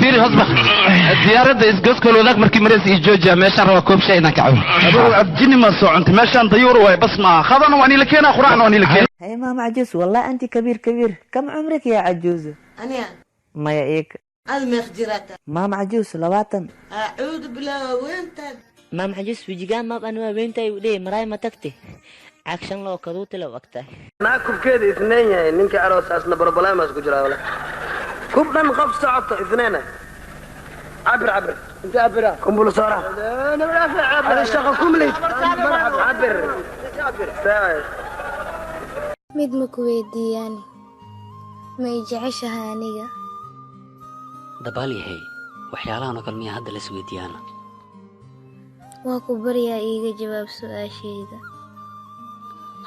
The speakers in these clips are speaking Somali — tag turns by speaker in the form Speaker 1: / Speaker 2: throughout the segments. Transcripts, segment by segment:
Speaker 1: فيري هصبح زيارة إسقاط كل وذاك مركي مريض يجوجا ماشي روا كوب شيء نكعو الجني ما سو أنت ماشي أنت يورو بس ما خذنا واني لكينا خرعنا واني لكينا
Speaker 2: هاي ماما عجوز والله أنت كبير كبير كم عمرك يا عجوز؟
Speaker 3: أنا
Speaker 2: ما يأيك
Speaker 3: المخجرة
Speaker 2: ماما عجوز لواتن
Speaker 3: أعوذ بالله وين تد
Speaker 2: ماما عجوز في جيجان ما بأنوا وين تاي وليه مراي ما تكتي عكشن لو كروت لو وقتها
Speaker 4: ناكب كده اثنين يعني نينك أروس أصلا بربلا ما سكجرا ولا كوب لن خف ساعة اثنين عبر انت عبر قنبله صارة انا منافع عبر هذا الشغل كملي عبر
Speaker 5: mid ma ku weydiiyaan ma i jeceshahay aniga
Speaker 6: dabaal yahay waxyaalahan oo kale miyaa hadda la isweydiiyaana
Speaker 5: waa ku baryaa iiga jawaab su'aashayda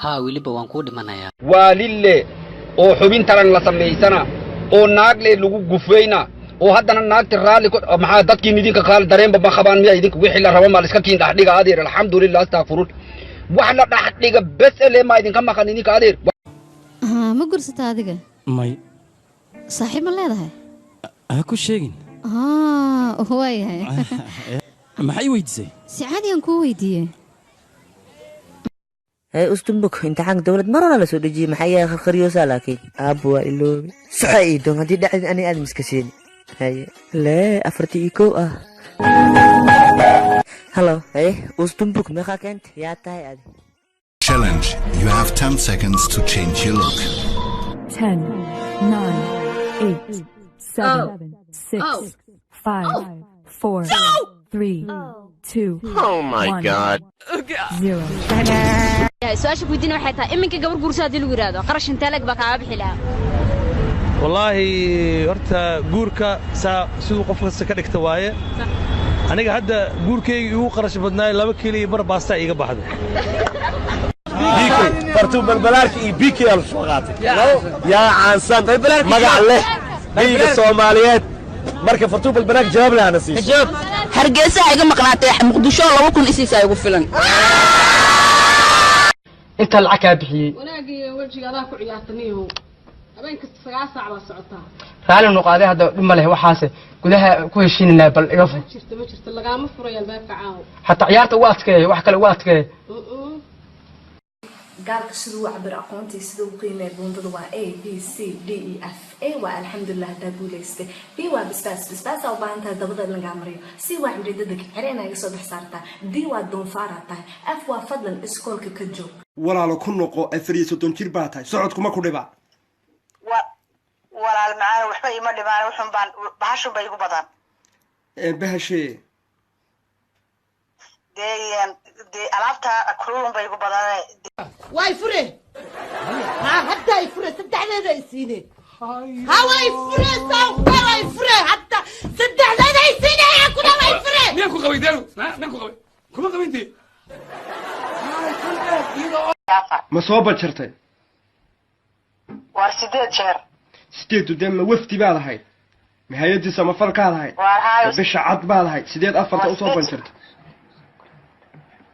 Speaker 6: haa weliba waan kuu dhimanayaa
Speaker 7: waa lille oo xubin taran la samaysana oo naagle lagu gufeyna oo haddana naagti raali maxaa dadkii idinka qaal dareenba ma qabaan miyaa idinka wixii la rabo ma iska kiin dhaxdhiga adeer alxamdulillah astaghfirun wax la dhaxdhiga bes ele ma idinka maqan idinka adeer
Speaker 8: ma gursata adiga
Speaker 9: may
Speaker 8: saaxiib ma leedahay
Speaker 9: ha ku sheegin
Speaker 8: waayahay
Speaker 9: maxay weydiisay
Speaker 8: si caadi aan kuu weydiiyey
Speaker 2: هاي أستنبك امتحان دولة مرة لا سود جي محيا خريوسا لكن أبوا إلو سعيدون هدي دعين أني أدمس كسين هاي لا أفرتيكو هلو هاي أستنبك مخا كنت يا تاي أدي
Speaker 10: Challenge. You have 10 seconds to change your look.
Speaker 11: 10, 9, 8, 7, 6, 5, 4, 3, 2,
Speaker 12: Oh my
Speaker 11: 1,
Speaker 12: God.
Speaker 11: 0.
Speaker 13: سؤال كويدين waxay tahay iminka gabar guurso hadii lagu yiraahdo qarash inta lag ba ka bixi lahaa
Speaker 14: wallahi horta guurka sidoo qof kasta ka dhigta waaye aniga hadda guurkeyga ugu qarash badnaay 2 kiilo bar baasta iga baxdo
Speaker 12: بيكي فرتو بالبلارك اي بيكي الفقاتي يا عانسان مقع له بيكي الصوماليات مركب فرتو بالبلارك جواب لها نسيش
Speaker 13: جواب hargeysa iga maqnaatay muqdisho 2000 isiisa igu filan
Speaker 4: inta lacag ka bixiyay
Speaker 13: wanaagi wajiga ku ciyaartaniyo habeenka 9 saac la socotaa
Speaker 4: raali noqoday hadda dhima leh waxaas gudaha ku heshiinayna bal iga fur
Speaker 13: ma jirto lagaama furayo albaabka caaw
Speaker 4: hatta ciyaarta waa adkay wax kale waa adkay
Speaker 15: قالك سدو عبر أقونتي سدو قيمة بوندو A B C D E F A والحمد لله دابوليستي B بس أو بانتا دبضة لنقامريو C عمري ددك عرينا يصد حسارتا D دون فارتا F فضلا اسكولك كجو
Speaker 16: ولا لو كنقو أفريسو دون ترباتاي سعودكم ما كوريبا
Speaker 3: ولا المعانا وحبا يمر لبانا وحن بحشو بيقو بدان
Speaker 16: بهشي
Speaker 3: دي ألابتا كلهم بيقو بدان
Speaker 17: واي فري ها حتى يفري صدقنا رئيسيني ها واي فري سوف واي فري حتى صدقنا رئيسيني يا كنا واي فري
Speaker 18: مينكو قوي دارو مينكو قوي كما قوي انتي
Speaker 16: ما صوبة شرطي
Speaker 3: وارسيدات شهر
Speaker 16: سيديتو دم وفتي بالهاي نهايتي سما فرق هاي بش عض بالهاي سيديت أفرت أصوبة شرطي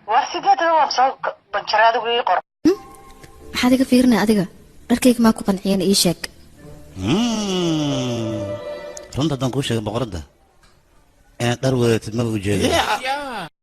Speaker 3: وارسيدات هو صوب بنشراد ويقر
Speaker 8: maxaad iga fiirinay adiga dharkayga ma ku qanciyeen ii sheeg
Speaker 19: runta dan ku sheeg boqorada ee dhar wadatid ma u jeedo